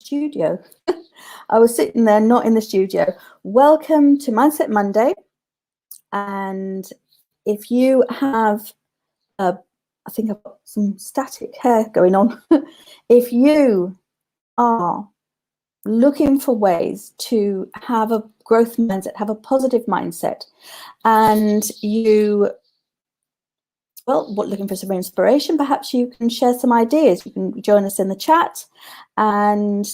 studio. I was sitting there, not in the studio. Welcome to Mindset Monday. And if you have, I think I've got some static hair going on. If you are looking for ways to have a growth mindset, have a positive mindset, and you, well, looking for some inspiration, perhaps you can share some ideas. You can join us in the chat. And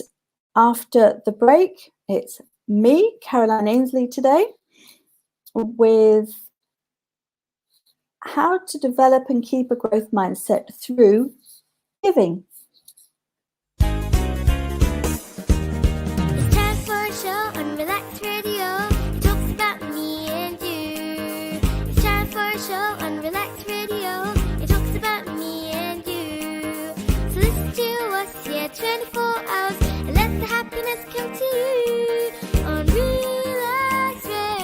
after the break, it's me, Caroline Ainslie, today, with how to develop and keep a growth mindset through giving. It's time for a show on Relax Radio. It talks about me and you. It's time for a show on Relax Radio. It talks about me and you. So listen to us here 24 hours and let the happiness come to you on Relax Radio.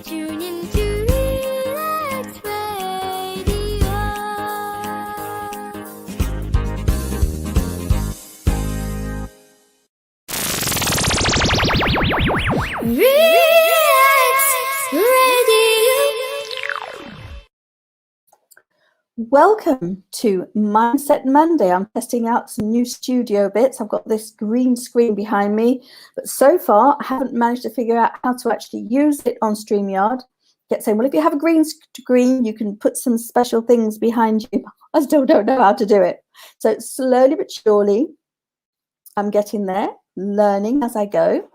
Tune in to Relax Radio. Relax Radio. Welcome to Mindset Monday. I'm testing out some new studio bits. I've got this green screen behind me, but so far I haven't managed to figure out how to actually use it on StreamYard. Get saying, well, if you have a green screen, you can put some special things behind you. I still don't know how to do it. So slowly but surely, I'm getting there, learning as I go.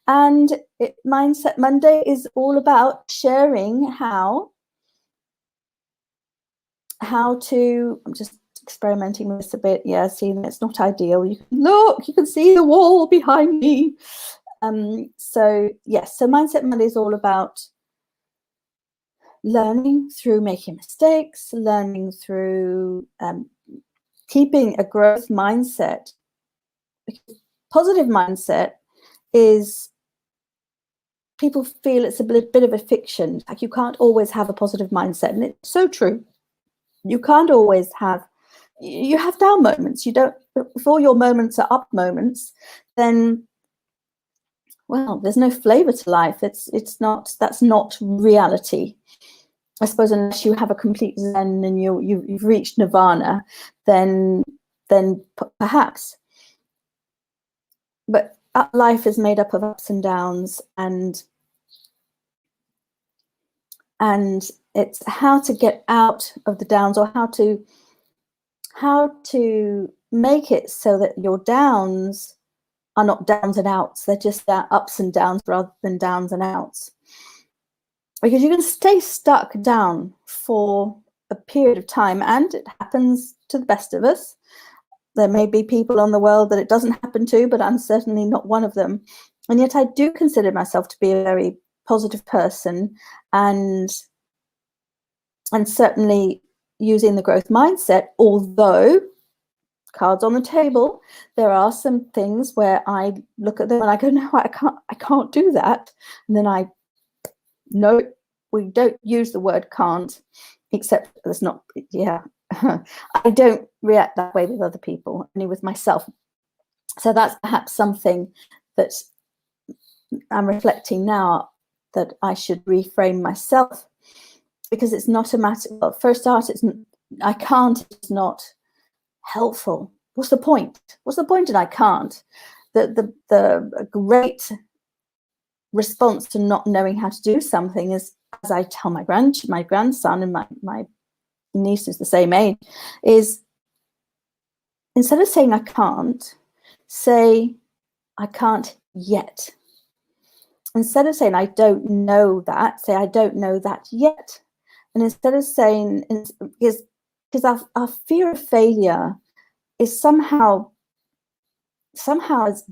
And Mindset Monday is all about sharing how to, I'm just experimenting with this a bit. Yeah, seeing it's not ideal. You can see the wall behind me. So yes, so Mindset Monday is all about learning through making mistakes, learning through keeping a growth mindset. Positive mindset is, people feel it's a bit of a fiction. Like you can't always have a positive mindset, and it's so true. You can't always have, you have down moments. You don't, if all your moments are up moments, then, well, there's no flavor to life. It's not, that's not reality. I suppose unless you have a complete zen and you've reached nirvana, then perhaps. But life is made up of ups and downs, and it's how to get out of the downs, or how to make it so that your downs are not downs and outs. They're just ups and downs rather than downs and outs. Because you can stay stuck down for a period of time, and it happens to the best of us. There may be people on the world that it doesn't happen to, but I'm certainly not one of them. And yet I do consider myself to be a very positive person, and certainly using the growth mindset, although cards on the table, there are some things where I look at them and I go, no, I can't do that. And then no, we don't use the word can't, except it's not, yeah. I don't react that way with other people, only with myself. So that's perhaps something that I'm reflecting now, that I should reframe myself, because it's not a matter, well, for a start, I can't is not helpful. What's the point? What's the point in I can't? The great response to not knowing how to do something is, as I tell my grandson, and my niece is the same age, is instead of saying I can't, say I can't yet. Instead of saying I don't know that, say I don't know that yet. And instead of saying, because our fear of failure is somehow is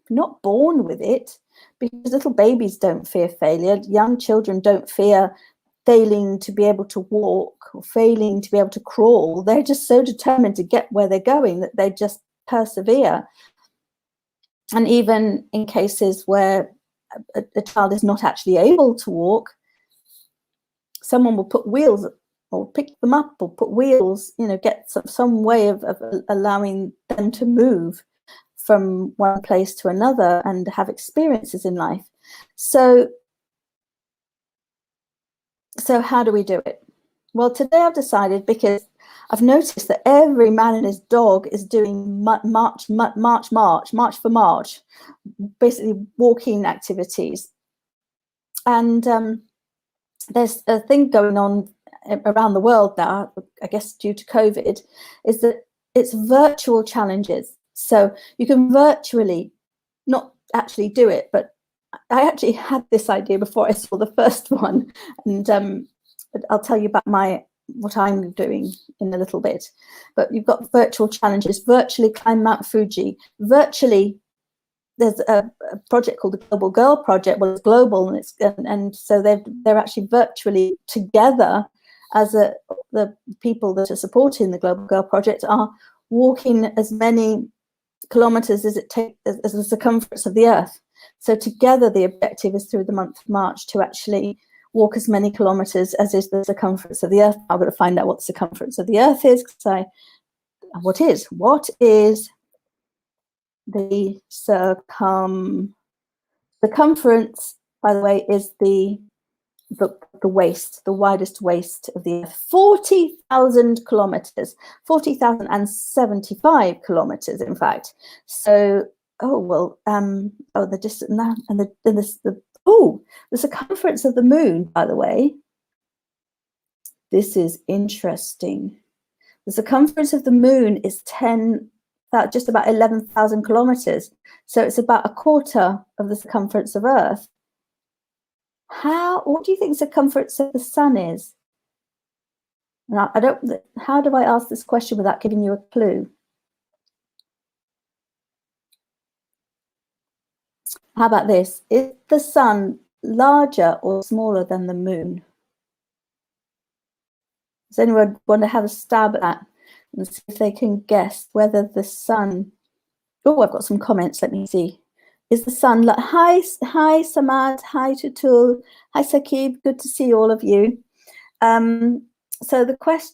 not born with it, because little babies don't fear failure. Young children don't fear failing to be able to walk or failing to be able to crawl. They're just so determined to get where they're going that they just persevere. And even in cases where a child is not actually able to walk, someone will put wheels or pick them up or put wheels, get some way of allowing them to move from one place to another and have experiences in life. So how do we do it? Well, today I've decided, because I've noticed that every man and his dog is doing march for March, basically walking activities. And there's a thing going on around the world now, I guess due to COVID, is that it's virtual challenges. So you can virtually not actually do it, but I actually had this idea before I saw the first one, and I'll tell you about what I'm doing in a little bit. But you've got virtual challenges, virtually climb Mount Fuji, virtually. There's a project called the Global Girl Project. Well, it's global, and so they're actually virtually together as the people that are supporting the Global Girl Project are walking as many kilometers as it takes as the circumference of the Earth. So together, the objective is through the month of March to actually walk as many kilometers as is the circumference of the Earth. I've got to find out what the circumference of the Earth is. What is the circumference, by the way, is the waist, the widest waist of the Earth, 40,000 kilometers, 40,075 kilometers, in fact. So, the distance now, and the circumference of the moon, by the way. This is interesting. The circumference of the moon is just about 11,000 kilometers. So it's about a quarter of the circumference of Earth. What do you think the circumference of the sun is? Now, how do I ask this question without giving you a clue? How about this? Is the sun larger or smaller than the moon? Does anyone want to have a stab at that and see if they can guess whether the sun... Oh, I've got some comments. Let me see. Is the sun... Hi, Samad. Hi, Tutul. Hi, Sakib. Good to see all of you. So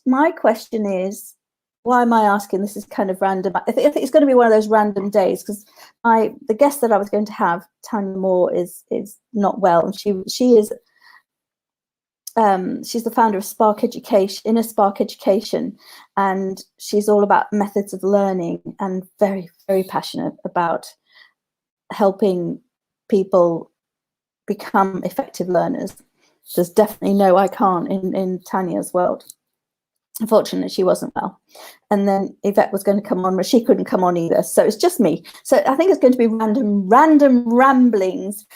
my question is, why am I asking? This is kind of random. I think it's going to be one of those random days, because the guest that I was going to have, Tanya Moore, is not well, and she is she's the founder of Spark Education, Inner Spark Education, and she's all about methods of learning and very, very passionate about helping people become effective learners. There's definitely no I can't in Tanya's world. Unfortunately, she wasn't well. And then Yvette was going to come on, but she couldn't come on either. So it's just me. So I think it's going to be random ramblings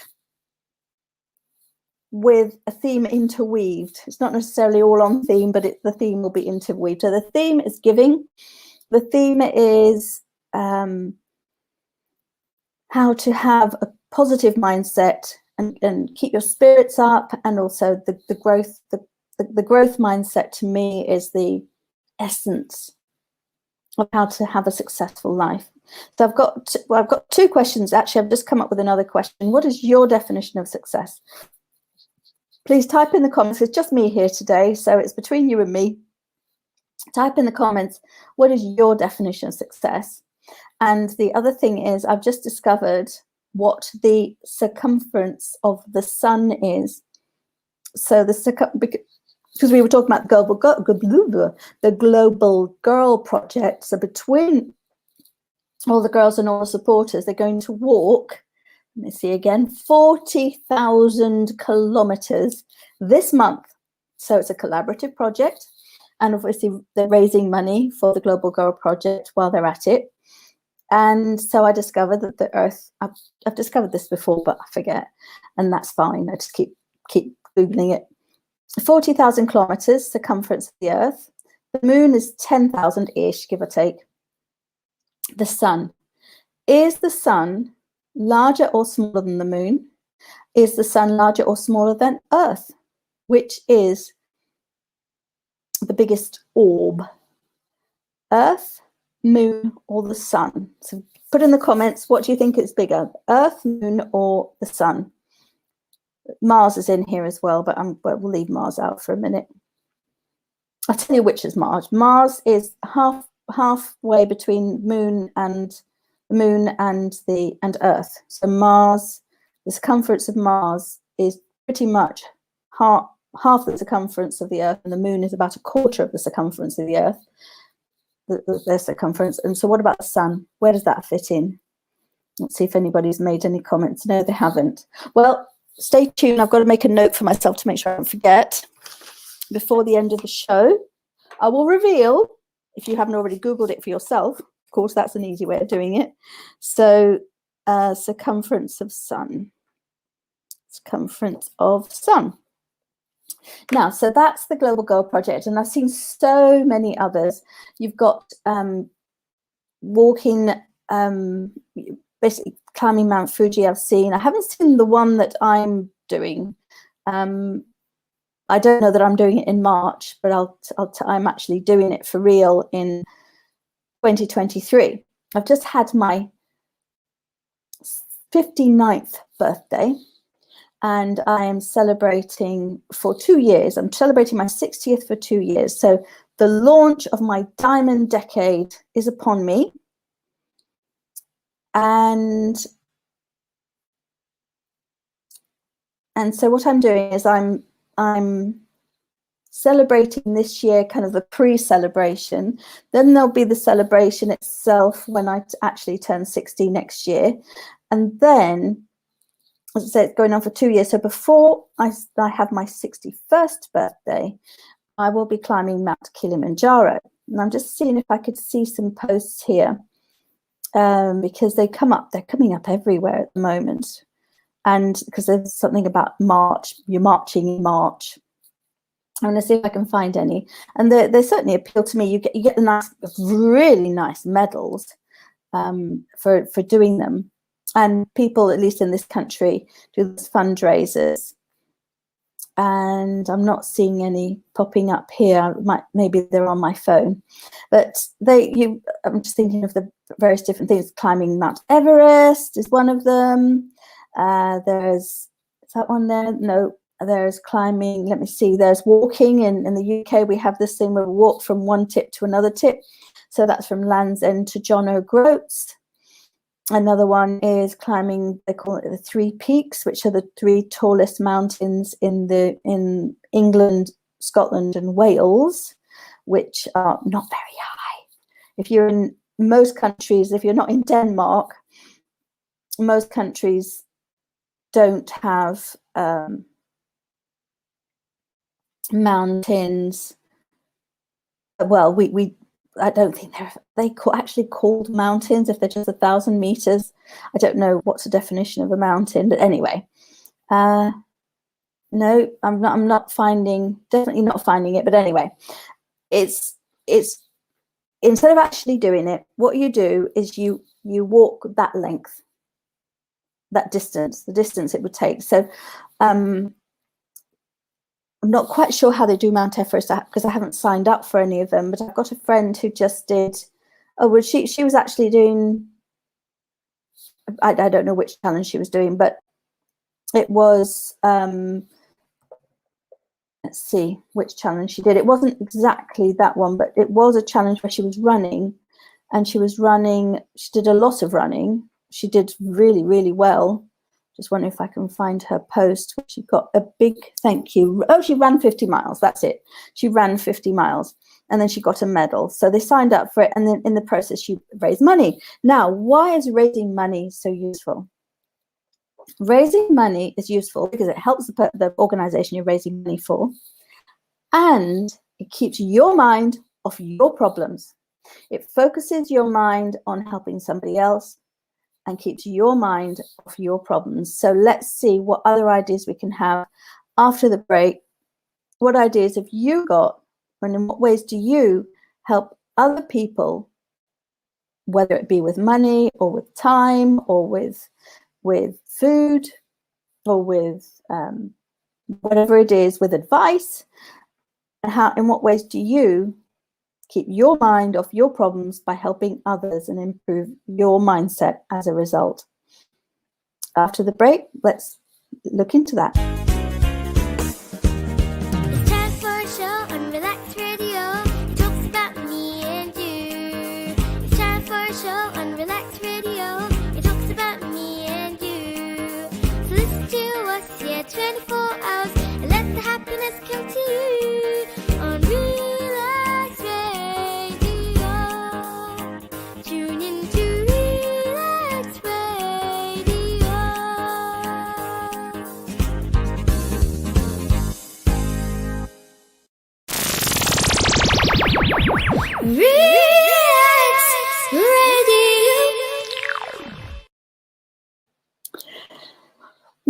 with a theme interweaved. It's not necessarily all on theme, but the theme will be interweaved. So the theme is giving. The theme is how to have a positive mindset and keep your spirits up, and also the growth. The growth mindset, to me, is the essence of how to have a successful life. So I've got two questions. Actually, I've just come up with another question. What is your definition of success? Please type in the comments. It's just me here today, so it's between you and me. Type in the comments, what is your definition of success? And the other thing is, I've just discovered what the circumference of the sun is. So because we were talking about the Global Girl Project. So between all the girls and all the supporters, they're going to walk, let me see again, 40,000 kilometers this month. So it's a collaborative project. And obviously they're raising money for the Global Girl Project while they're at it. And so I discovered that the Earth, I've discovered this before, but I forget. And that's fine. I just keep Googling it. 40,000 kilometers circumference of the Earth. The moon is 10,000-ish, give or take. The sun. Is the sun larger or smaller than the moon? Is the sun larger or smaller than Earth? Which is the biggest orb? Earth, moon, or the sun? So put in the comments, what do you think is bigger, Earth, moon, or the sun? Mars is in here as well, but we'll leave Mars out for a minute. I'll tell you which is Mars. Mars is halfway between moon and Earth. So Mars, the circumference of Mars is pretty much half the circumference of the Earth, and the moon is about a quarter of the circumference of the Earth, their circumference. And so what about the sun? Where does that fit in? Let's see if anybody's made any comments. No, they haven't. Well, stay tuned. I've got to make a note for myself to make sure I don't forget. Before the end of the show, I will reveal, if you haven't already Googled it for yourself, of course, that's an easy way of doing it. So circumference of sun. Circumference of sun. Now, so that's the Global Girl Project, and I've seen so many others. You've got walking, basically climbing Mount Fuji. I haven't seen the one that I'm doing. I don't know that I'm doing it in March, but I'm actually doing it for real in 2023. I've just had my 59th birthday, and I am celebrating for 2 years. I'm celebrating my 60th for 2 years. So the launch of my diamond decade is upon me. And so what I'm doing is I'm celebrating this year, kind of the pre-celebration. Then there'll be the celebration itself when I actually turn 60 next year. And then, as I said, it's going on for 2 years. So before I have my 61st birthday, I will be climbing Mount Kilimanjaro. And I'm just seeing if I could see some posts here, because they're coming up everywhere at the moment. And because there's something about March, you're marching in March. I'm going to see if I can find any. And they certainly appeal to me. You get the nice, really nice medals for doing them. And people, at least in this country, do these fundraisers. And I'm not seeing any popping up here. Maybe they're on my phone. But I'm just thinking of the various different things. Climbing Mount Everest is one of them. Is that one there? No, there's climbing. Let me see. There's walking. In the UK, we have this thing where we walk from one tip to another tip. So that's from Land's End to John O'Groats. Another one is climbing, they call it the Three Peaks, which are the 3 tallest mountains in England, Scotland, and Wales, which are not very high. If you're in most countries, if you're not in Denmark, most countries don't have mountains. Well, I don't think they actually called mountains if they're just 1,000 meters. I don't know what's the definition of a mountain, but anyway, no, I'm not finding, definitely not finding it. But anyway, it's instead of actually doing it, what you do is you walk that length, that distance, the distance it would take. So I'm not quite sure how they do Mount Everest because I haven't signed up for any of them, but I've got a friend who just did, she was actually doing, I don't know which challenge she was doing, but it was, let's see which challenge she did. It wasn't exactly that one, but it was a challenge where she was running, and she did a lot of running. She did really, really well. Just wondering if I can find her post. She got a big thank you. Oh, she ran 50 miles. That's it. She ran 50 miles and then she got a medal. So they signed up for it. And then in the process, she raised money. Now, why is raising money so useful? Raising money is useful because it helps the organization you're raising money for. And it keeps your mind off your problems. It focuses your mind on helping somebody else and keeps your mind off your problems. So let's see what other ideas we can have after the break. What ideas have you got, and in what ways do you help other people, whether it be with money or with time or with food or with whatever it is, with advice? And in what ways do you keep your mind off your problems by helping others and improve your mindset as a result? After the break, let's look into that. It's time for a show on Relax Radio.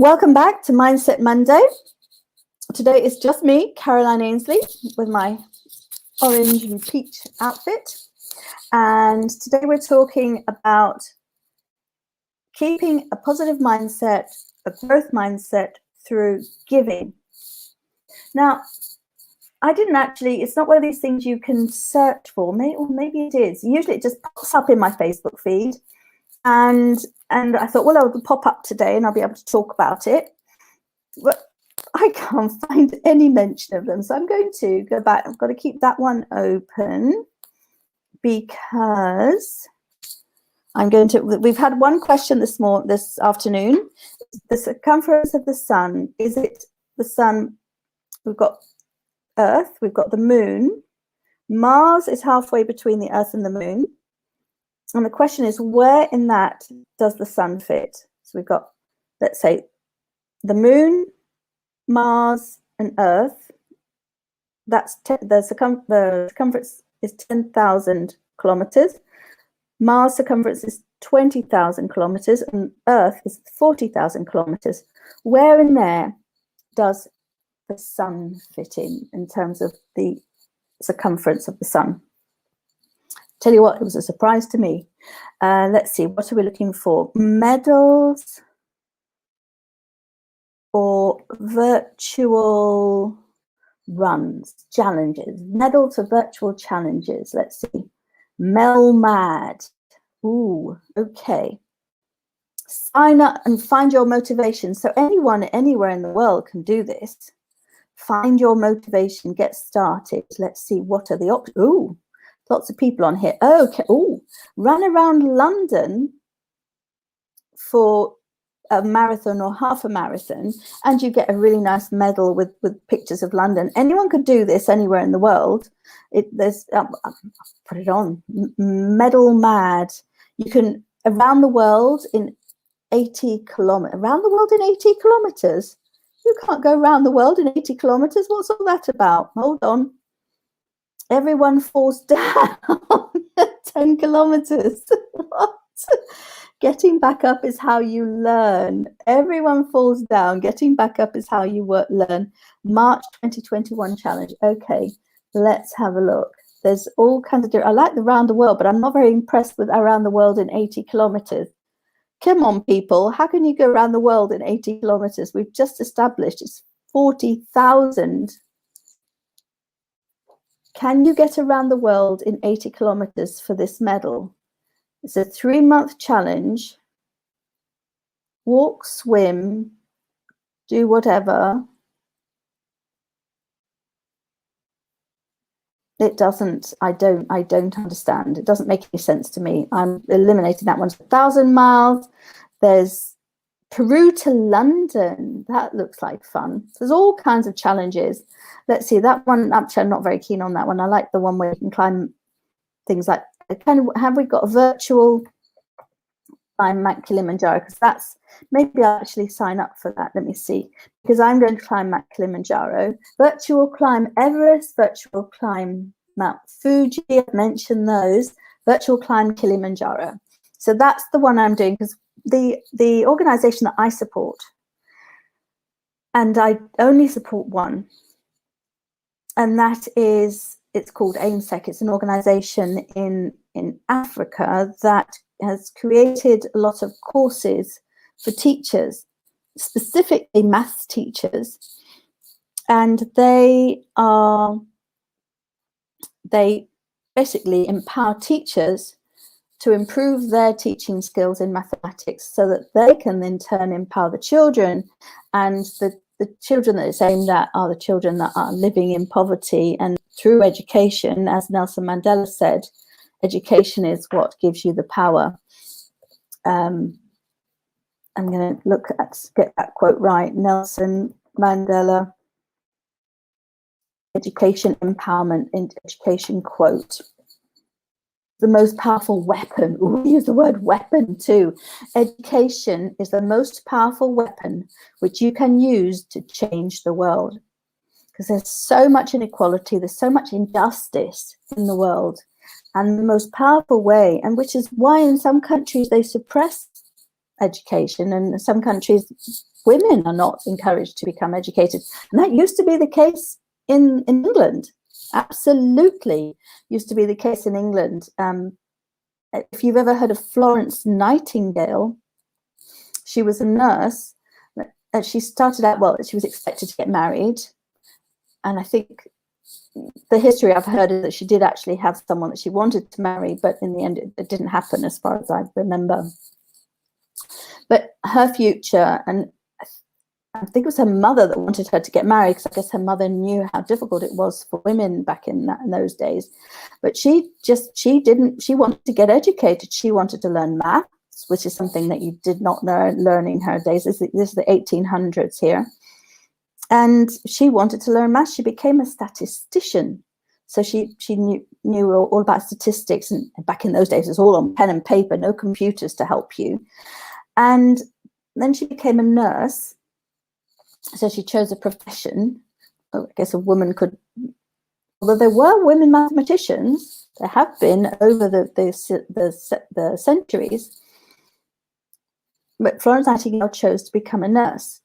Welcome back to Mindset Monday. Today is just me, Caroline Ainslie, with my orange and peach outfit. And today we're talking about keeping a positive mindset, a growth mindset through giving. Now, I didn't actually, it's not one of these things you can search for, or maybe it is. Usually it just pops up in my Facebook feed. And I thought, well, it'll pop up today and I'll be able to talk about it. But I can't find any mention of them. So I'm going to go back. I've got to keep that one open because we've had one question this afternoon. The circumference of the sun, is it the sun? We've got Earth, we've got the moon. Mars is halfway between the Earth and the moon. And the question is, where in that does the sun fit? So we've got, let's say, the moon, Mars, and Earth. That's the circumference is 10,000 kilometers. Mars' circumference is 20,000 kilometers, and Earth is 40,000 kilometers. Where in there does the sun fit in terms of the circumference of the sun? Tell you what, it was a surprise to me. Let's see, what are we looking for? Medals or virtual runs, challenges? Medals or virtual challenges? Let's see. Mad. Ooh, okay. Sign up and find your motivation. So anyone, anywhere in the world can do this. Find your motivation, get started. Let's see, what are the options? Ooh. Lots of people on here. Oh, okay. Oh, run around London for a marathon or half a marathon, and you get a really nice medal with pictures of London. Anyone could do this anywhere in the world. There's put it on. Medal Mad. You can around the world in 80 kilometers. Around the world in 80 kilometers. You can't go around the world in 80 kilometers. What's all that about? Hold on. Everyone falls down at 10 kilometers. What? Getting back up is how you learn. Everyone falls down. Getting back up is how you learn. March 2021 challenge. Okay, let's have a look. There's all kinds of I like the around the world, but I'm not very impressed with around the world in 80 kilometers. Come on, people. How can you go around the world in 80 kilometers? We've just established it's 40,000. Can you get around the world in 80 kilometers for this medal? It's a 3-month challenge. Walk, swim, do whatever. It doesn't, I don't understand. It doesn't make any sense to me. I'm eliminating that one. 1,000 miles. There's Peru to London. That looks like fun. There's all kinds of challenges. Let's see, that one, actually, I'm not very keen on that one. I like the one where you can climb things like, have we got a virtual climb Mount Kilimanjaro? Because that's, maybe I'll actually sign up for that. Let me see. Because I'm going to climb Mount Kilimanjaro. Virtual climb Everest, virtual climb Mount Fuji. I've mentioned those. Virtual climb Kilimanjaro. So that's the one I'm doing because the organization that I support, and I only support one, and that is, it's called AIMSEC. It's an organization in Africa that has created a lot of courses for teachers, specifically maths teachers, and they basically empower teachers to improve their teaching skills in mathematics so that they can in turn empower the children. And the children that it's aimed at are the children that are living in poverty. And through education, as Nelson Mandela said, education is what gives you the power. I'm going to get that quote right. Nelson Mandela, education, empowerment, and education quote. The most powerful weapon. Ooh, we use the word weapon too. Education is the most powerful weapon which you can use to change the world. Because there's so much inequality, there's so much injustice in the world. And the most powerful way, and which is why in some countries they suppress education, and in some countries women are not encouraged to become educated. And that used to be the case in England. Absolutely used to be the case in England. If you've ever heard of Florence Nightingale, she was a nurse. She started out, well, she was expected to get married. And I think the history I've heard is that she did actually have someone that she wanted to marry, but in the end it didn't happen as far as I remember. But her future, and I think it was her mother that wanted her to get married, because I guess her mother knew how difficult it was for women back in those days. But she wanted to get educated. She wanted to learn maths, which is something that you did not learn in her days. This is the 1800s here. And she wanted to learn maths. She became a statistician. So she knew all about statistics. And back in those days, it was all on pen and paper, no computers to help you. And then she became a nurse. So she chose a profession. I guess a woman could, although there were women mathematicians, there have been over the centuries. But Florence Nightingale chose to become a nurse.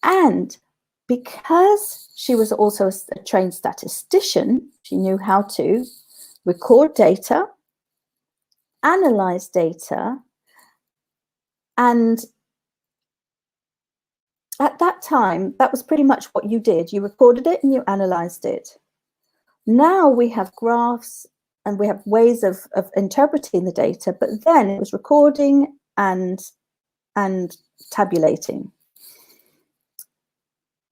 And because she was also a trained statistician, she knew how to record data, analyze data, and at that time, that was pretty much what you did. You recorded it and you analyzed it. Now we have graphs and we have ways of interpreting the data, but then it was recording and tabulating.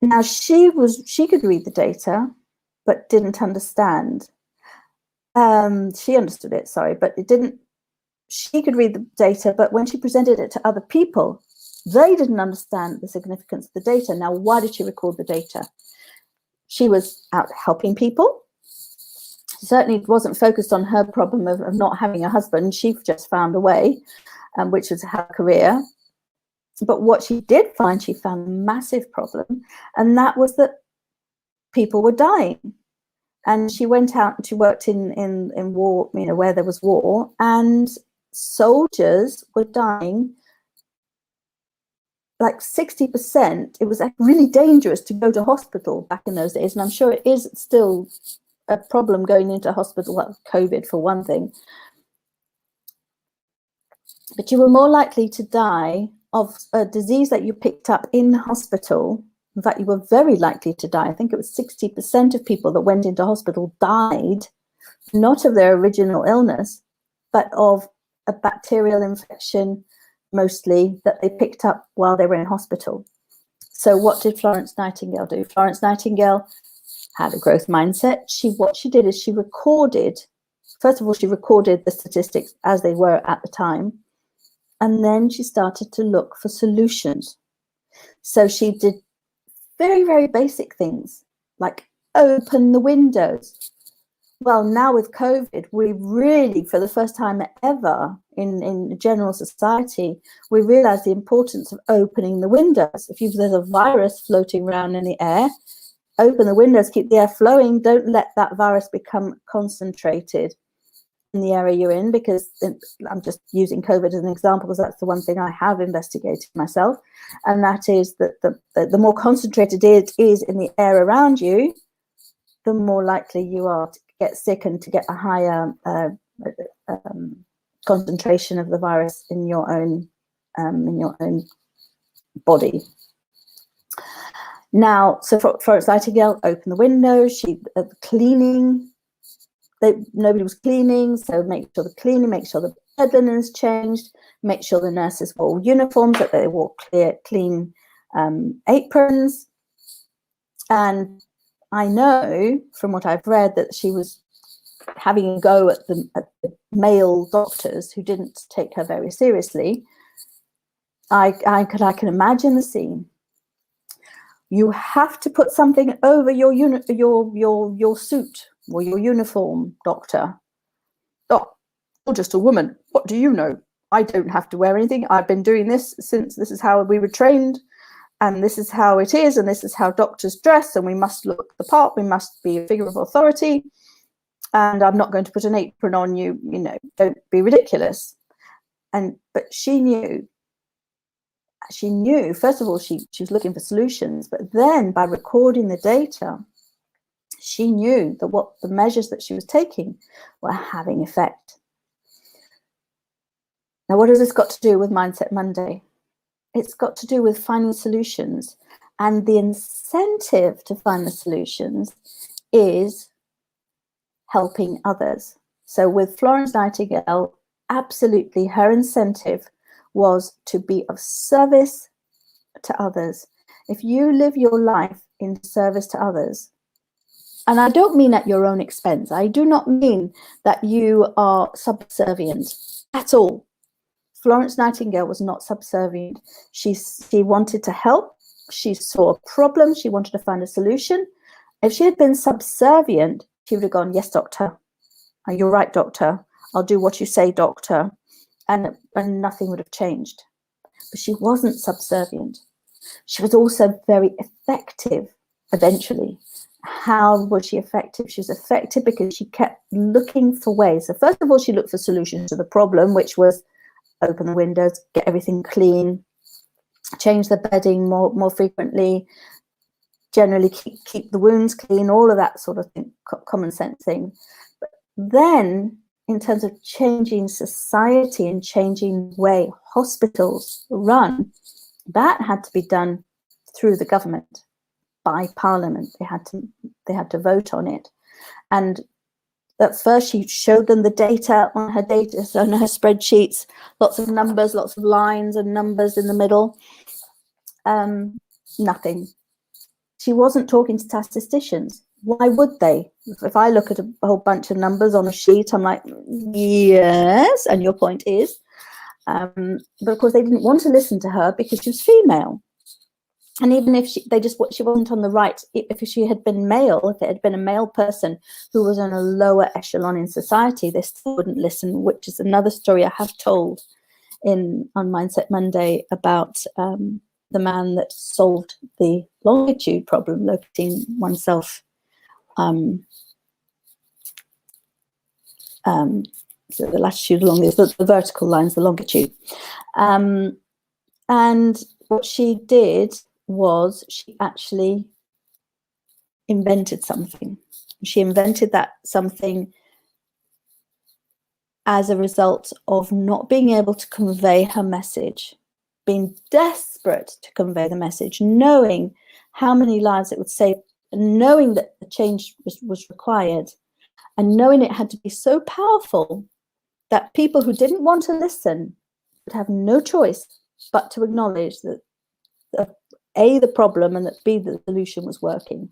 Now she could read the data, but didn't understand. She understood it, sorry, but it didn't. She could read the data, but when she presented it to other people, they didn't understand the significance of the data. Now, why did she record the data? She was out helping people. Certainly wasn't focused on her problem of not having a husband. She just found a way, which was her career. But what she did find, she found a massive problem, and that was that people were dying. And she went out and she worked in war, where there was war, and soldiers were dying. Like 60%, it was really dangerous to go to hospital back in those days. And I'm sure it is still a problem going into hospital, well, COVID for one thing. But you were more likely to die of a disease that you picked up in hospital. In fact, you were very likely to die. I think it was 60% of people that went into hospital died, not of their original illness, but of a bacterial infection, mostly, that they picked up while they were in hospital. So what did Florence Nightingale do? Florence Nightingale had a growth mindset. What she did is she recorded, first of all, she recorded the statistics as they were at the time. And then she started to look for solutions. So she did very, very basic things like open the windows. Well, now with COVID, we really, for the first time ever in general society, we realize the importance of opening the windows. If there's a virus floating around in the air, open the windows, keep the air flowing. Don't let that virus become concentrated in the area you're in, because I'm just using COVID as an example because that's the one thing I have investigated myself. And that is that the more concentrated it is in the air around you, the more likely you are to get sick and to get a higher concentration of the virus in your own body. Now, so for Florence Nightingale, open the windows. She cleaning. Nobody was cleaning, so make sure the cleaning, make sure the bed linen is changed, make sure the nurses wore uniforms, that they wore clean aprons. And I know from what I've read that she was having a go at the male doctors who didn't take her very seriously. I can imagine the scene. You have to put something over your suit or your uniform, doctor. Oh, you're just a woman. What do you know? I don't have to wear anything. I've been doing this since this is how we were trained, and this is how it is, and this is how doctors dress, and we must look the part. We must be a figure of authority, and I'm not going to put an apron on you. Don't be ridiculous. But she knew she knew, first of all, she was looking for solutions, but then by recording the data, she knew that what the measures that she was taking were having effect. Now, what has this got to do with Mindset Monday? It's got to do with finding solutions, and the incentive to find the solutions is helping others. So with Florence Nightingale, absolutely her incentive was to be of service to others. If you live your life in service to others, and I don't mean at your own expense, I do not mean that you are subservient at all. Florence Nightingale was not subservient. She wanted to help. She saw a problem. She wanted to find a solution. If she had been subservient, she would have gone, yes, doctor. You're right, doctor. I'll do what you say, doctor. And nothing would have changed. But she wasn't subservient. She was also very effective eventually. How was she effective? She was effective because she kept looking for ways. So first of all, she looked for solutions to the problem, which was open the windows, get everything clean, change the bedding more frequently, generally keep the wounds clean, all of that sort of thing, common sense thing. But then in terms of changing society and changing the way hospitals run, that had to be done through the government, by Parliament. They had to vote on it. And at first she showed them the data on her spreadsheets, lots of numbers, lots of lines and numbers in the middle. Nothing. She wasn't talking to statisticians. Why would they? If I look at a whole bunch of numbers on a sheet, I'm like, yes, and your point is. But of course they didn't want to listen to her because she was female. And even if she wasn't on the right, if she had been male, if it had been a male person who was in a lower echelon in society, they still wouldn't listen, which is another story I have told on Mindset Monday about the man that solved the longitude problem, locating oneself, so the latitude along the vertical lines, the longitude. And what she did was she actually invented something. She invented that something as a result of not being able to convey her message, being desperate to convey the message, knowing how many lives it would save, knowing that the change was required, and knowing it had to be so powerful that people who didn't want to listen would have no choice but to acknowledge that A, the problem, and that B, the solution was working.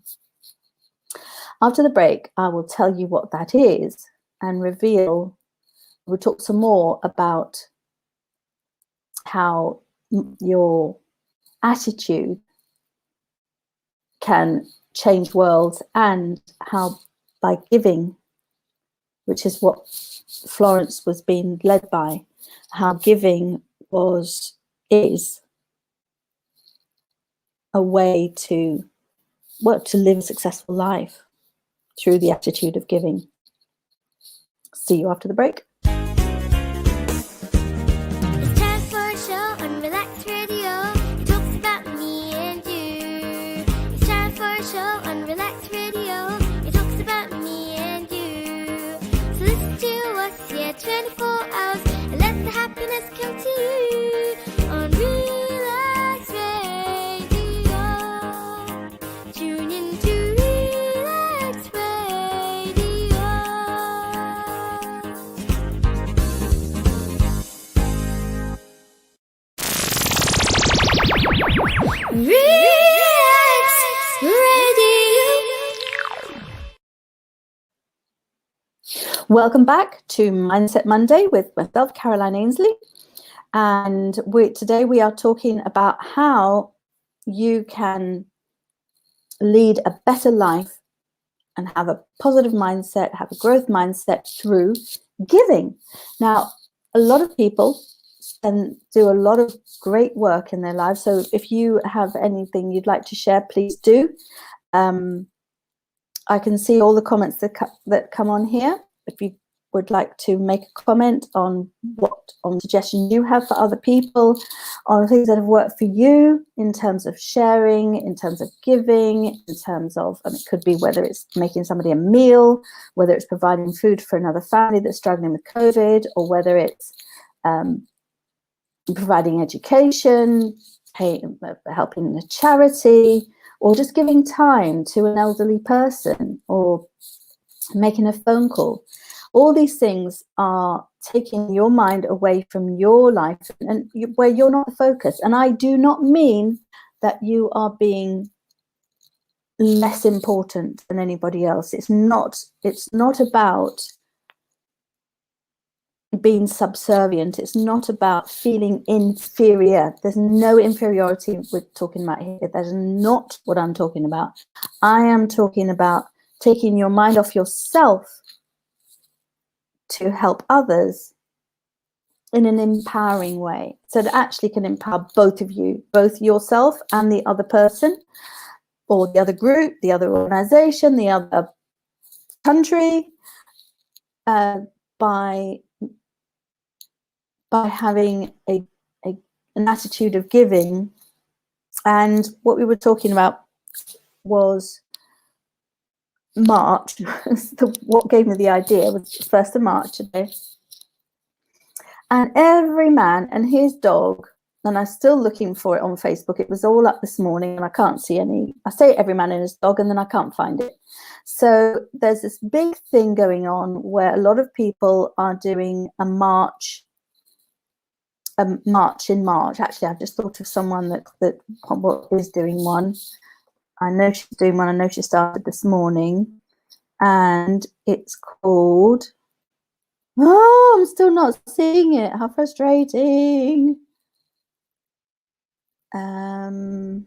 After the break, I will tell you what that is and we'll talk some more about how your attitude can change worlds, and how by giving, which is what Florence was being led by, how giving is a way to live a successful life through the attitude of giving. See you after the break. It's time for a show on Relax Radio. It talks about me and you. It's time for a show on Relax Radio. It talks about me and you. So listen to us, 24 hours, and let the happiness come to you on Relax Radio. Tune in to Relax Radio. Relax Radio. Welcome back to Mindset Monday with myself, Caroline Ainslie. And today we are talking about how you can lead a better life and have a positive mindset, have a growth mindset through giving. Now, a lot of people do a lot of great work in their lives. So if you have anything you'd like to share, please do. I can see all the comments that come on here. If you would like to make a comment on suggestions you have for other people, on things that have worked for you in terms of sharing, in terms of giving, in terms of, it could be whether it's making somebody a meal, whether it's providing food for another family that's struggling with COVID, or whether it's providing education, helping in a charity, or just giving time to an elderly person, or making a phone call. All these things are taking your mind away from your life and where you're not the focus. And I do not mean that you are being less important than anybody else. It's not about being subservient. It's not about feeling inferior. There's no inferiority we're talking about here. That is not what I'm talking about. I am talking about taking your mind off yourself to help others in an empowering way, so that actually can empower both of you, both yourself and the other person, or the other group, the other organization, the other country, by having an attitude of giving. And what we were talking about was March. What gave me the idea was the 1st of March today. And every man and his dog, and I'm still looking for it on Facebook. It was all up this morning and I can't see any. I say every man and his dog and then I can't find it. So there's this big thing going on where a lot of people are doing a march in March. Actually, I've just thought of someone that is doing one. I know she's doing one. I know she started this morning, and it's called, oh, I'm still not seeing it. How frustrating. No,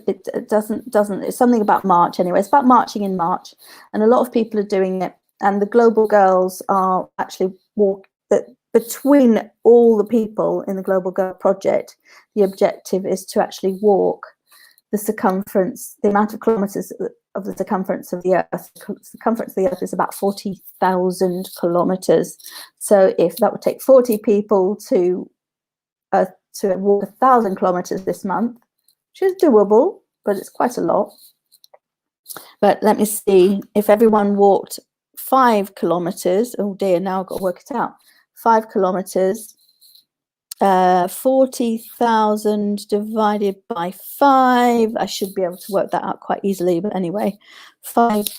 it doesn't. It's something about March anyway. It's about marching in March, and a lot of people are doing it. And the Global Girls are actually between all the people in the Global Girl Project. The objective is to actually walk the circumference, the amount of kilometers of the circumference of the Earth. The circumference of the Earth is about 40,000 kilometers. So if that would take 40 people to walk 1,000 kilometers this month, which is doable, but it's quite a lot. But let me see, if everyone walked 5 kilometers, oh dear, now I've got to work it out. 5 kilometers, 40,000 divided by 5. I should be able to work that out quite easily, but anyway, 8.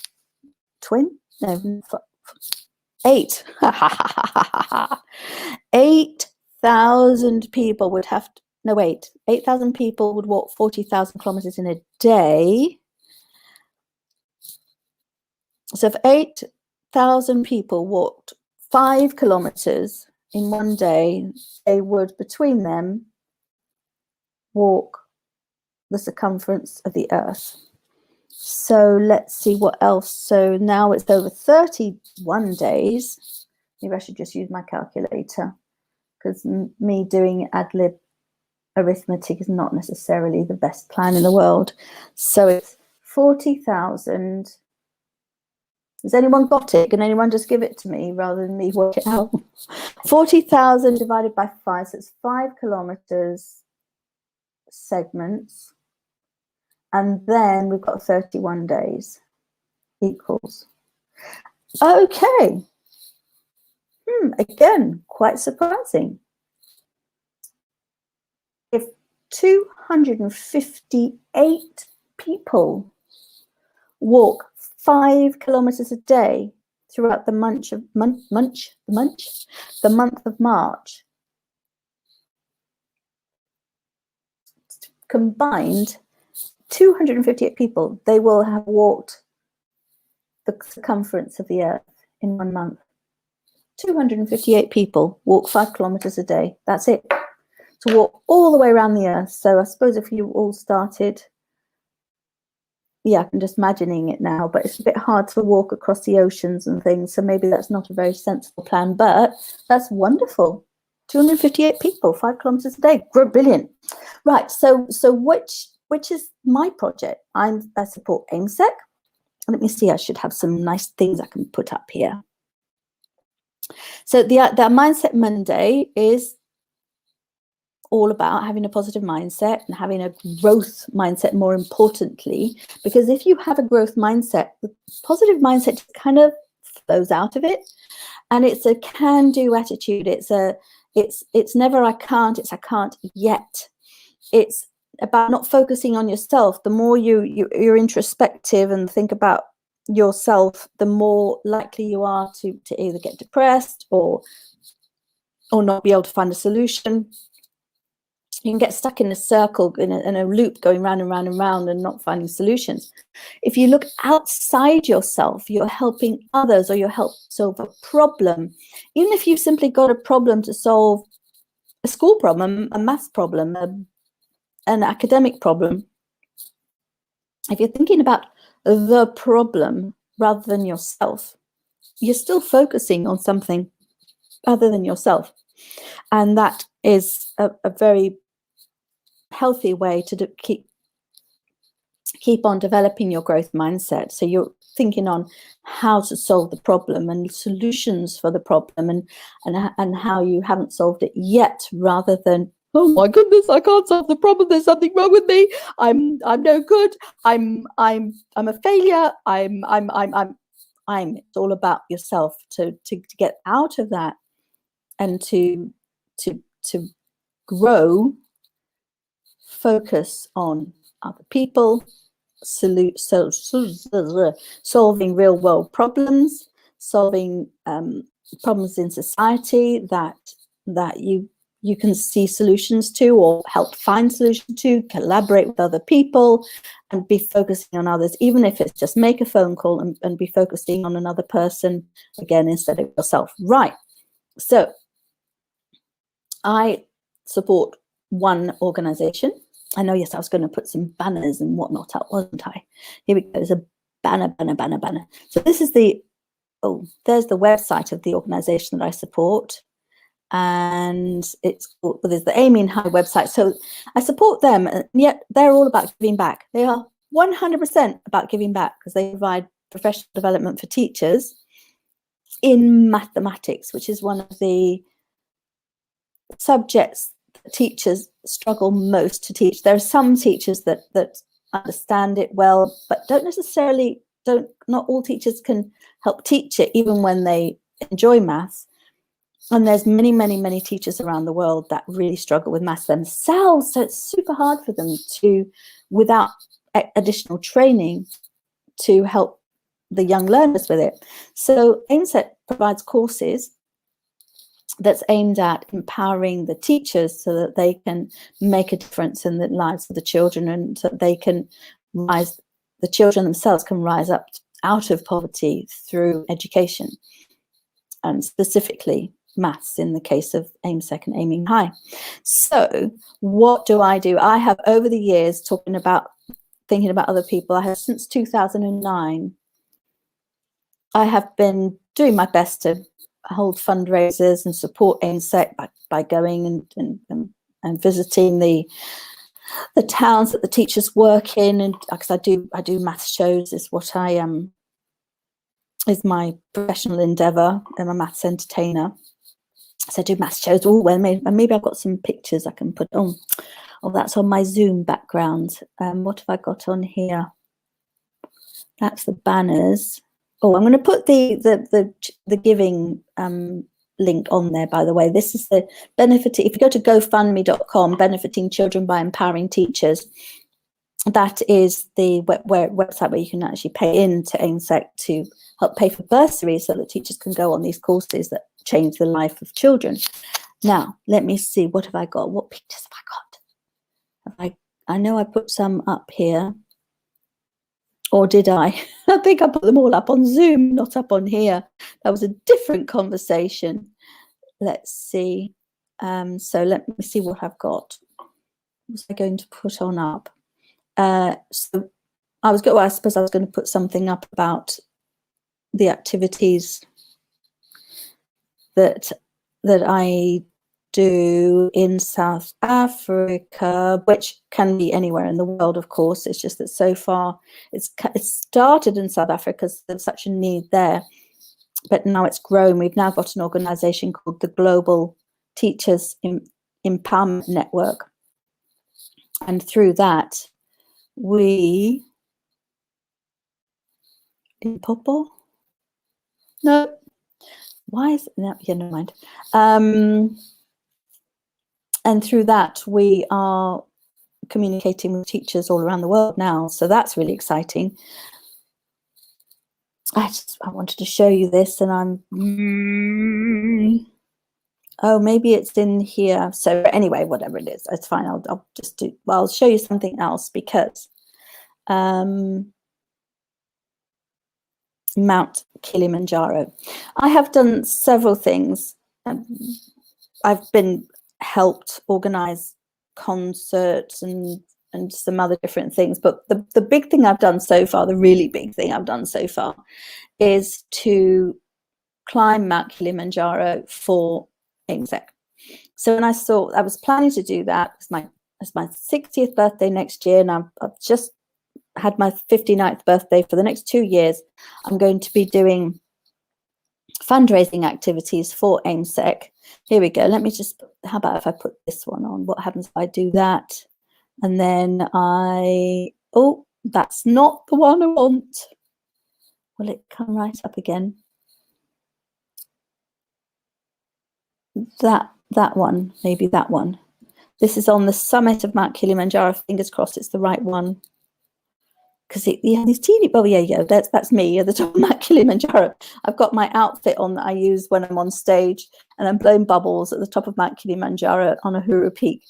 8,000 people would have to, no, wait, 8,000 people would walk 40,000 kilometers in a day. So if 8,000 people walked 5 kilometers in one day, they would, between them, walk the circumference of the Earth. So let's see what else. So now it's over 31 days. Maybe I should just use my calculator, because me doing ad lib arithmetic is not necessarily the best plan in the world. So it's 40,000. Has anyone got it? Can anyone just give it to me rather than me work it out? 40,000 divided by 5, so it's 5 kilometers segments. And then we've got 31 days equals. Okay. Again, quite surprising. If 258 people walk 5 kilometers a day throughout the month of March, combined 258 people, they will have walked the circumference of the Earth in 1 month. 258 people walk 5 kilometers a day. That's it. To walk all the way around the Earth. So I suppose if you all started, yeah, I'm just imagining it now, but it's a bit hard to walk across the oceans and things. So maybe that's not a very sensible plan, but that's wonderful. 258 people, 5 kilometers a day. Brilliant. Right. So which which is my project. I support AIMSEC. Let me see, I should have some nice things I can put up here. So the Mindset Monday is all about having a positive mindset and having a growth mindset, more importantly, because if you have a growth mindset, the positive mindset just kind of flows out of it, and it's a can-do attitude. It's never I can't, it's I can't yet. It's about not focusing on yourself. The more you're introspective and think about yourself, the more likely you are to either get depressed or not be able to find a solution. You can get stuck in a circle, in a loop, going round and round and round and not finding solutions. If you look outside yourself, you're helping others, or you help solve a problem. Even if you've simply got a problem to solve, a school problem, a maths problem, an academic problem, if you're thinking about the problem rather than yourself, you're still focusing on something other than yourself. And that is a very healthy way to keep on developing your growth mindset. So you're thinking on how to solve the problem and solutions for the problem, and how you haven't solved it yet, rather than, oh my goodness, I can't solve the problem, there's something wrong with me, I'm no good, I'm a failure, it's all about yourself to get out of that and to grow. Focus on other people, solving real world problems, solving problems in society that you can see solutions to, or help find solutions to, collaborate with other people, and be focusing on others, even if it's just make a phone call and be focusing on another person again instead of yourself. Right. So I support one organization. I know, yes, I was going to put some banners and whatnot up, wasn't I? Here we go. There's a banner. So this is there's the website of the organization that I support. And there's the Aiming High website. So I support them, and yet they're all about giving back. They are 100% about giving back, because they provide professional development for teachers in mathematics, which is one of the subjects teachers struggle most to teach. There are some teachers that understand it well, but not all teachers can help teach it, even when they enjoy maths. And there's many teachers around the world that really struggle with maths themselves, so it's super hard for them to, without additional training, to help the young learners with it. So AIMSEC provides courses that's aimed at empowering the teachers so that they can make a difference in the lives of the children, and so they can the children themselves can rise up out of poverty through education, and specifically maths in the case of AIMSEC and Aiming High. So what do? I have, over the years, thinking about other people, I have since 2009, I have been doing my best to hold fundraisers and support AIMSEC by going and visiting the towns that the teachers work in, and because I do math shows, is what I is my professional endeavour. I'm a maths entertainer, so I do math shows. Oh, well, maybe I've got some pictures I can put on. Oh, that's on my Zoom background. What have I got on here? That's the banners. Oh, I'm going to put the giving link on there, by the way. This is the benefiting. If you go to GoFundMe.com, benefiting children by empowering teachers, that is the website where you can actually pay into AIMSEC to help pay for bursaries, so that teachers can go on these courses that change the life of children. Now, let me see. What have I got? What pictures have I got? I know I put some up here. Or did I? I think I put them all up on Zoom, not up on here. That was a different conversation. Let's see. So let me see what I've got. What was I going to put on up? So I suppose I was going to put something up about the activities that I do in South Africa, which can be anywhere in the world, of course. It's just that so far it's started in South Africa because there's such a need there, but now it's grown. We've now got an organization called the Global Teachers Empowerment Network, and through that we Limpopo? No. Why is it? No, yeah, never mind. And through that, we are communicating with teachers all around the world now. So that's really exciting. I wanted to show you this, and oh, maybe it's in here. So anyway, whatever it is, it's fine. I'll just do. Well, I'll show you something else because Mount Kilimanjaro. I have done several things. I've been helped organize concerts and some other different things, but the big thing I've done so far, the really big thing I've done so far, is to climb Mount Kilimanjaro for AIMSEC. So when I was planning to do that, it's my 60th birthday next year, and I've just had my 59th birthday. For the next 2 years, I'm going to be doing fundraising activities for AIMSEC. Here we go. Let me just, how about if I put this one on? What happens if I do that? And then oh, that's not the one I want. Will it come right up again? That one, maybe that one. This is on the summit of Mount Kilimanjaro. Fingers crossed it's the right one. Because these teeny, oh yeah, that's me at the top of Mount Kilimanjaro. I've got my outfit on that I use when I'm on stage, and I'm blowing bubbles at the top of Mount Kilimanjaro on Uhuru Peak.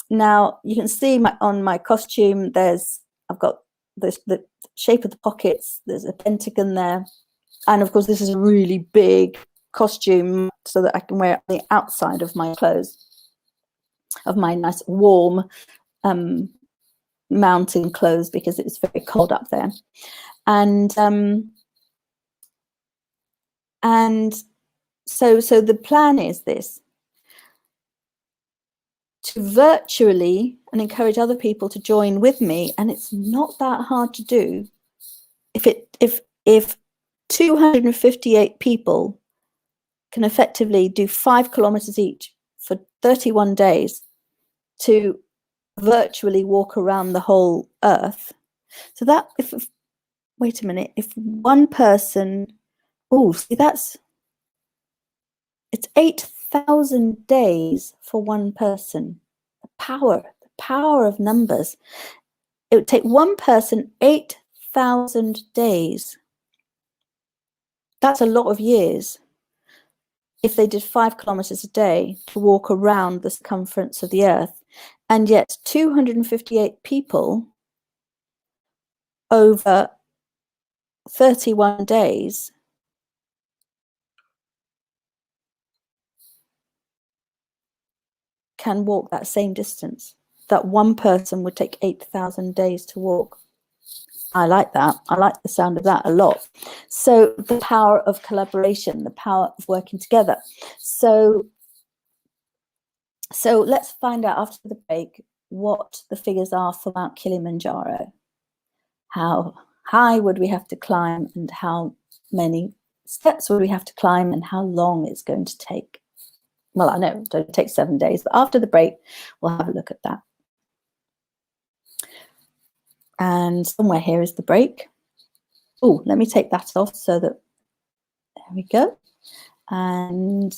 Now you can see on my costume, I've got the shape of the pockets. There's a pentagon there, and of course this is a really big costume so that I can wear it on the outside of my clothes, of my nice warm mountain clothes, because it's very cold up there. And so the plan is this: to virtually and encourage other people to join with me, and it's not that hard to do. If 258 people can effectively do 5 kilometers each for 31 days to virtually walk around the whole earth. So that wait a minute, if one person, see, it's 8,000 days for one person. The power of numbers. It would take one person 8,000 days. That's a lot of years if they did 5 kilometers a day to walk around the circumference of the earth. And yet 258 people over 31 days can walk that same distance that one person would take 8,000 days to walk. I like that. I like the sound of that a lot. So the power of collaboration, the power of working together. So let's find out after the break what the figures are for Mount Kilimanjaro. How high would we have to climb, and how many steps would we have to climb, and how long it's going to take. Well, I know it takes 7 days, but after the break, we'll have a look at that. And somewhere here is the break. Oh, let me take that off so that, there we go. And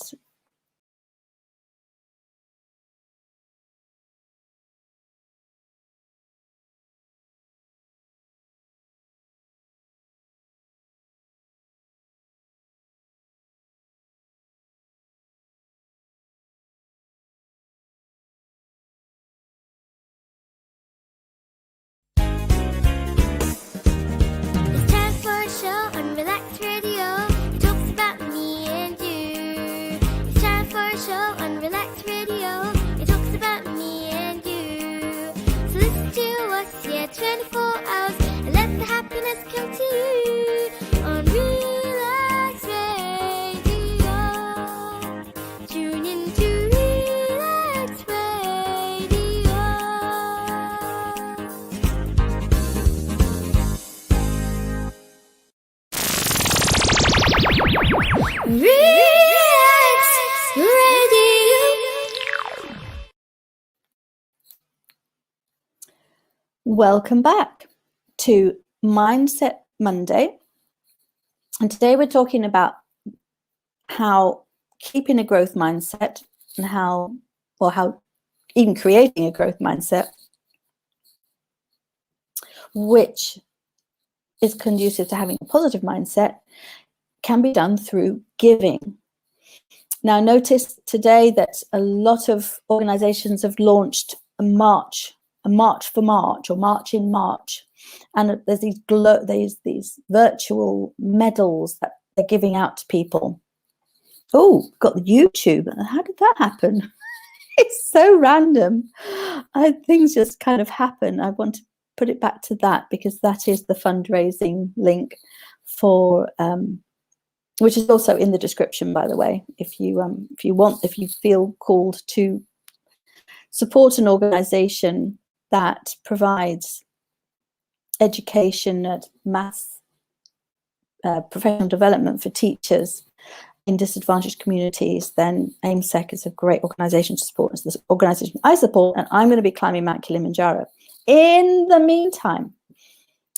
It's time for a show on Relax Radio. It talks about me and you. It's time for a show on Relax Radio. It talks about me and you. So listen to us, yeah, 24 hours, and let the happiness come to you on Relax Radio. Tune in to Relax. Welcome back to Mindset Monday. And today we're talking about how keeping a growth mindset and how even creating a growth mindset, which is conducive to having a positive mindset, can be done through giving. Now, notice today that a lot of organizations have launched a March for March, or March in March. And there's these virtual medals that they're giving out to people. Oh, got the YouTube. How did that happen? It's so random. Things just kind of happen. I want to put it back to that because that is the fundraising link for, which is also in the description, by the way. If you feel called to support an organization that provides education at maths, professional development for teachers in disadvantaged communities, then AIMSEC is a great organization to support. It's this organization I support, and I'm going to be climbing Mount Kilimanjaro. In the meantime,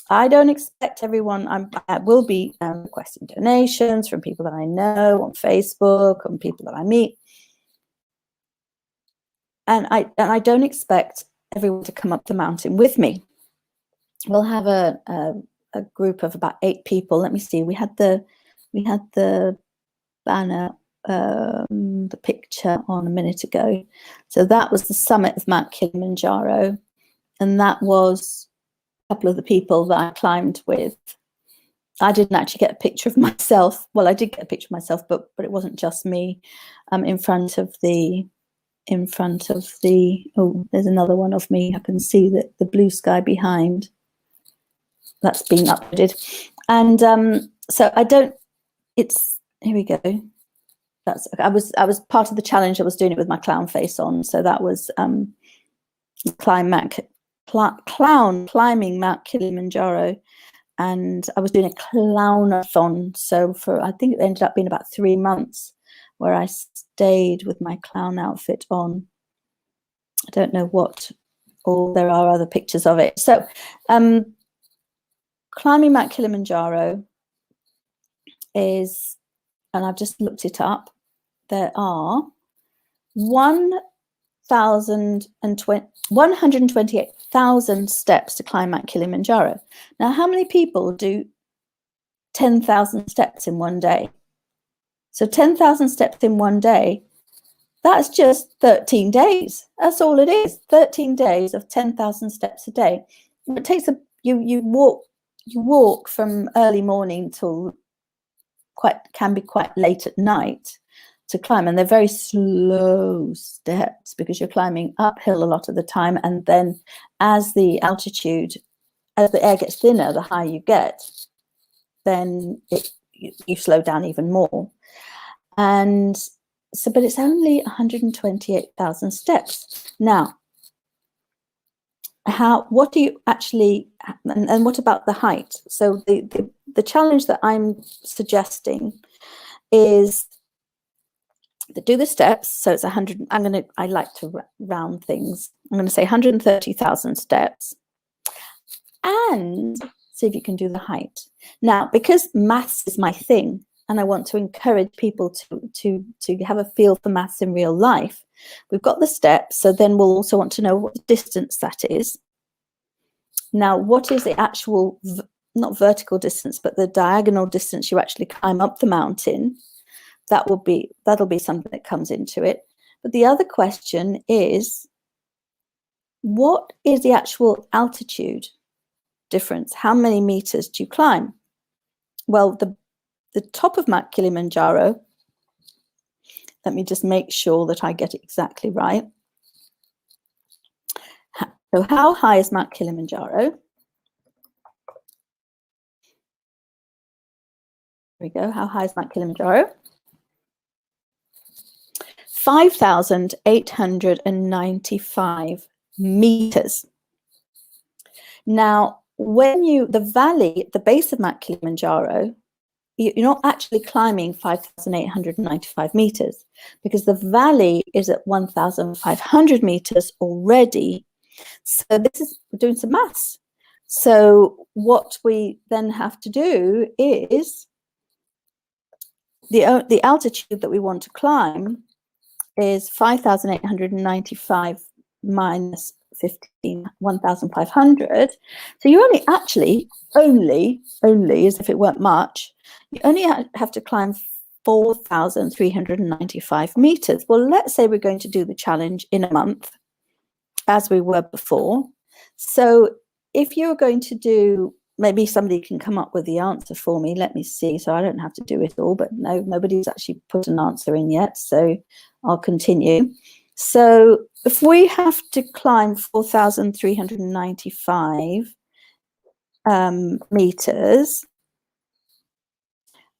I don't expect everyone. I will be requesting donations from people that I know on Facebook, and people that I meet. And I don't expect everyone to come up the mountain with me. We'll have a group of about 8 people. Let me see. We had the banner, the picture on a minute ago. So that was the summit of Mount Kilimanjaro, and that was a couple of the people that I climbed with. I didn't actually get a picture of myself. Well, I did get a picture of myself, but it wasn't just me. In front of the. Oh, there's another one of me. I can see the blue sky behind. That's been uploaded, and so I don't. Here we go. I was part of the challenge. I was doing it with my clown face on, so that was climbing Mount Kilimanjaro, and I was doing a clownathon. So I think it ended up being about 3 months where I stayed with my clown outfit on. I don't know what, or there are other pictures of it. So climbing Mount Kilimanjaro is, and I've just looked it up, there are 128,000 steps to climb Mount Kilimanjaro. Now, how many people do 10,000 steps in one day? So 10,000 steps in one day, that's just 13 days. That's all it is. 13 days of 10,000 steps a day. It takes you walk from early morning till can be quite late at night to climb, and they're very slow steps because you're climbing uphill a lot of the time, and then as the air gets thinner, the higher you get, then you slow down even more. And so, but it's only 128,000 steps. Now, what do you actually, and what about the height? So the challenge that I'm suggesting is to do the steps. So it's 100. I like to round things. I'm going to say 130,000 steps, and see if you can do the height. Now, because maths is my thing, and I want to encourage people to have a feel for maths in real life, we've got the steps. So then we'll also want to know what distance that is. Now, what is the actual, not vertical distance, but the diagonal distance you actually climb up the mountain? That'll be something that comes into it. But the other question is, what is the actual altitude difference? How many meters do you climb? Well, the top of Mount Kilimanjaro, let me just make sure that I get it exactly right. So how high is Mount Kilimanjaro? Here we go. How high is Mount Kilimanjaro? 5,895 meters. Now, the valley at the base of Mount Kilimanjaro, you're not actually climbing 5,895 meters, because the valley is at 1,500 meters already, So this is doing some maths. So what we then have to do is the altitude that we want to climb is 5,895 minus 1,500. So you only as if it weren't much, you only have to climb 4,395 meters. Well, let's say we're going to do the challenge in a month, as we were before. So if you're going to do, maybe somebody can come up with the answer for me. Let me see. So I don't have to do it all, but no, nobody's actually put an answer in yet. So I'll continue. So if we have to climb 4,395 meters,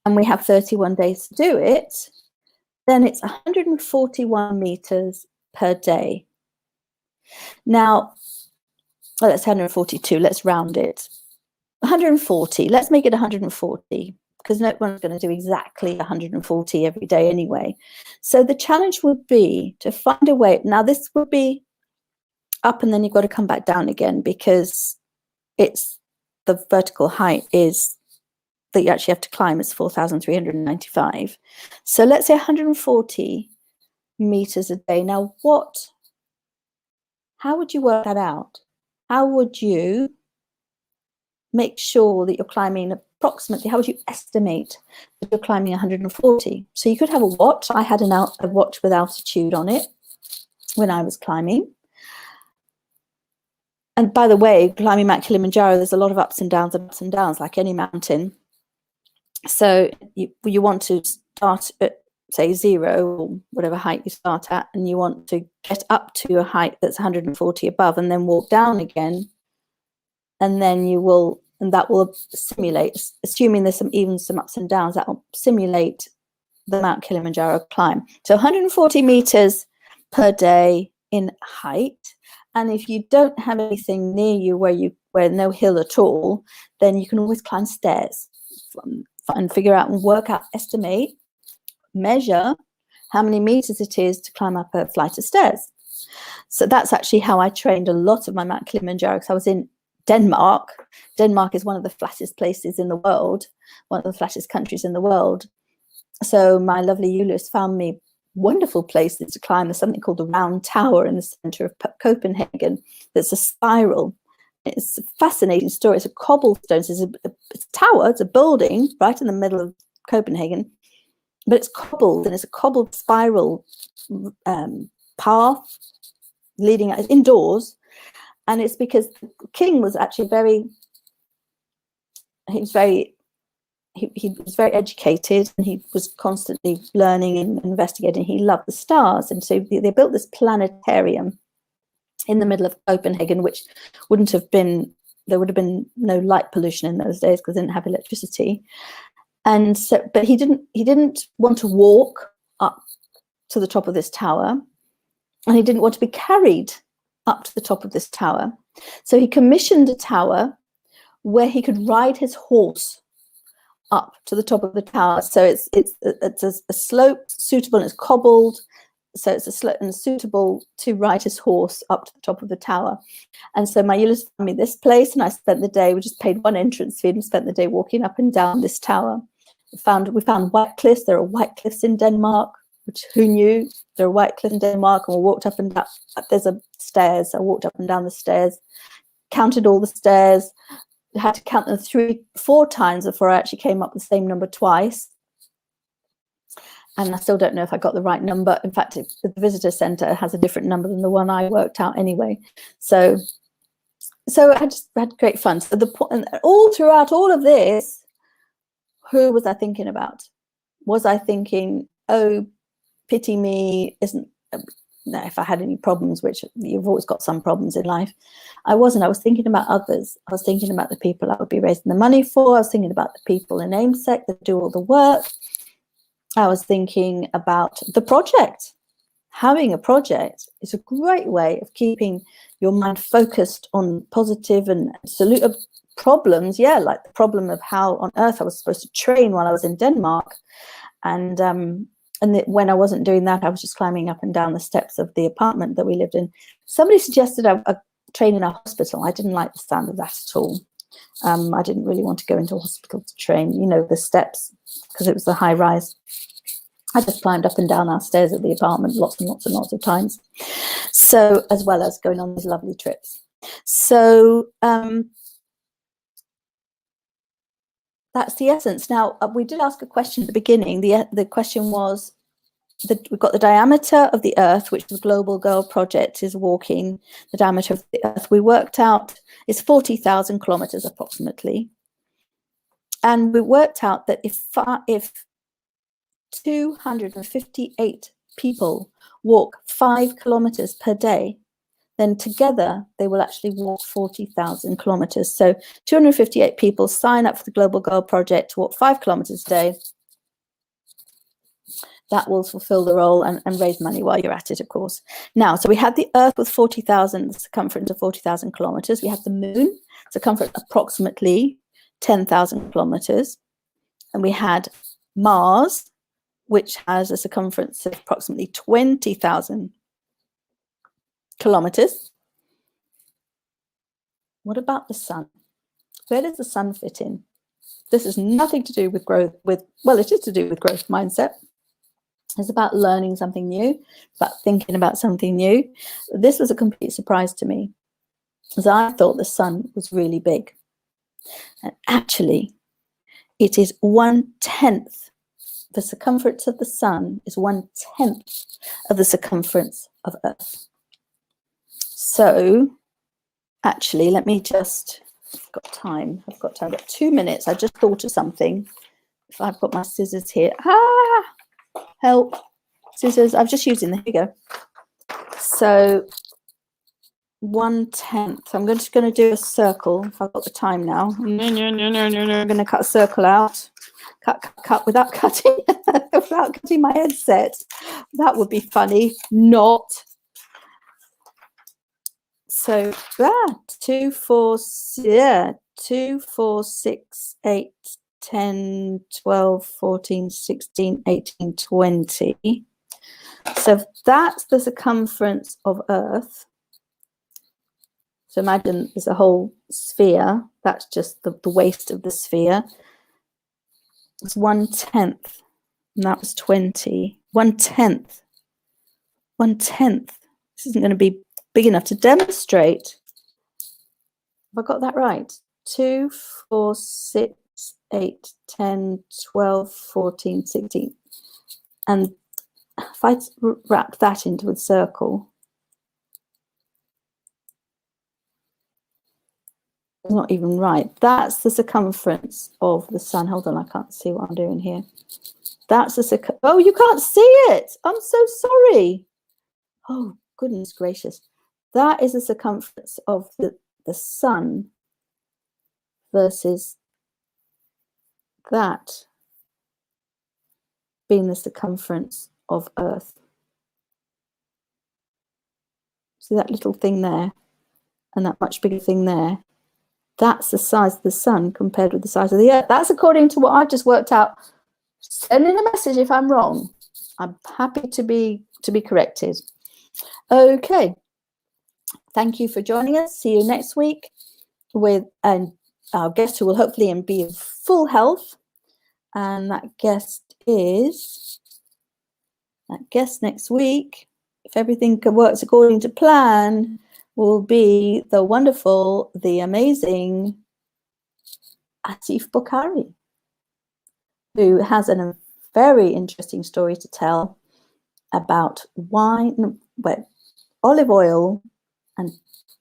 and we have 31 days to do it, then it's 141 meters per day. Now, well, that's 142. Let's round it. 140. Let's make it 140, because no one's going to do exactly 140 every day anyway. So the challenge would be to find a way. Now, this would be up, and then you've got to come back down again, because it's the vertical height is that you actually have to climb is 4,395. So let's say 140 meters a day. Now, how would you work that out? How would you make sure that you're climbing approximately, how would you estimate that you're climbing 140? So you could have a watch. I had a watch with altitude on it when I was climbing. And by the way, climbing Mount Kilimanjaro, there's a lot of ups and downs, like any mountain. So you want to start at, say, 0 or whatever height you start at, and you want to get up to a height that's 140 above, and then walk down again. And then that will simulate, assuming there's some ups and downs, that will simulate the Mount Kilimanjaro climb. So 140 meters per day in height. And if you don't have anything near you where no hill at all, then you can always climb stairs and figure out and work out, estimate, measure how many meters it is to climb up a flight of stairs. So that's actually how I trained a lot of my Mount Kilimanjaro, because I was in Denmark. Denmark is one of the flattest places in the world, one of the flattest countries in the world. So my lovely Julius found me wonderful places to climb. There's something called the Round Tower in the center of Copenhagen. That's a spiral. It's a fascinating story. It's a cobblestone. It's a tower. It's a building right in the middle of Copenhagen, but it's cobbled, and it's a cobbled spiral path leading out indoors. And it's because the king was actually he was very educated, and he was constantly learning and investigating. He loved the stars. And so they built this planetarium in the middle of Copenhagen, which there would have been no light pollution in those days because they didn't have electricity. And so, but he didn't want to walk up to the top of this tower, and he didn't want to be carried up to the top of this tower. So he commissioned a tower where he could ride his horse up to the top of the tower. So it's a slope suitable, and it's cobbled, so it's a slope and suitable to ride his horse up to the top of the tower. And so my Ulysses found me this place, and I spent the day, we just paid one entrance fee and spent the day walking up and down this tower. We found white cliffs. There are white cliffs in Denmark, which who knew? There are white cliffs in Denmark, and we walked up and down. There's stairs. I walked up and down the stairs, counted all the stairs. I had to count them 3-4 times before I actually came up with the same number twice. And I still don't know if I got the right number. In fact, the visitor centre has a different number than the one I worked out anyway. So I just had great fun. So all throughout all of this, who was I thinking about? Was I thinking, oh, pity me? No, if I had any problems, which you've always got some problems in life, I wasn't. I was thinking about others. I was thinking about the people I would be raising the money for. I was thinking about the people in AIMSEC that do all the work. I was thinking about the project. Having a project is a great way of keeping your mind focused on positive and absolute problems. Yeah, like the problem of how on earth I was supposed to train while I was in Denmark. And when I wasn't doing that, I was just climbing up and down the steps of the apartment that we lived in. Somebody suggested train in a hospital. I didn't like the sound of that at all. I didn't really want to go into a hospital to train, you know, the steps, because it was the high rise. I just climbed up and down our stairs at the apartment lots and lots and lots of times. So, as well as going on these lovely trips. So that's the essence. Now, we did ask a question at the beginning. The question was, we've got the diameter of the Earth, which the Global Girl Project is walking, the diameter of the Earth. We worked out it's 40,000 kilometers approximately. And we worked out that if 258 people walk 5 kilometers per day, then together they will actually walk 40,000 kilometers. So 258 people sign up for the Global Girl Project to walk 5 kilometers a day. That will fulfill the role and raise money while you're at it, of course. Now, so we had the Earth with 40,000, circumference of 40,000 kilometers. We have the Moon, circumference approximately 10,000 kilometers. And we had Mars, which has a circumference of approximately 20,000 kilometers. What about the Sun? Where does the Sun fit in? This has nothing to do with growth, well, it is to do with growth mindset. It's about learning something new, about thinking about something new. This was a complete surprise to me, as I thought the Sun was really big. And actually, it is 1/10. The circumference of the Sun is 1/10 of the circumference of Earth. So, actually, let me just, I've got time. I've got 2 minutes. I just thought of something. If I've got my scissors here. Help. Scissors. I'm just using them. Here we go. So, 1/10. I'm just going to do a circle. If I've got the time now. I'm going to cut a circle out. Cut without cutting without cutting my headset. That would be funny. Not. So 2, 4, 6, 8, 10, 12, 14, 16, 18, 20. So that's the circumference of Earth. So imagine there's a whole sphere. That's just the waist of the sphere. It's 1/10, and that was 20. 1/10. 1/10. This isn't going to be big enough to demonstrate. Have I got that right? 2, 4, 6, 8, 10, 12, 14, 16. And if I wrap that into a circle, it's not even right. That's the circumference of the Sun. Hold on, I can't see what I'm doing here. That's the oh, you can't see it. I'm so sorry. Oh, goodness gracious. That is the circumference of the Sun versus that being the circumference of Earth. See that little thing there and that much bigger thing there? That's the size of the Sun compared with the size of the Earth. That's according to what I've just worked out. Send in a message if I'm wrong. I'm happy to be corrected. Okay. Thank you for joining us. See you next week with our guest who will hopefully be in full health. And that guest next week, if everything works according to plan, will be the wonderful, the amazing Atif Bukhari, who has a very interesting story to tell about wine, olive oil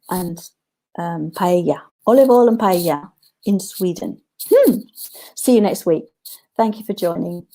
and paella. Olive oil and paella in Sweden. See you next week. Thank you for joining.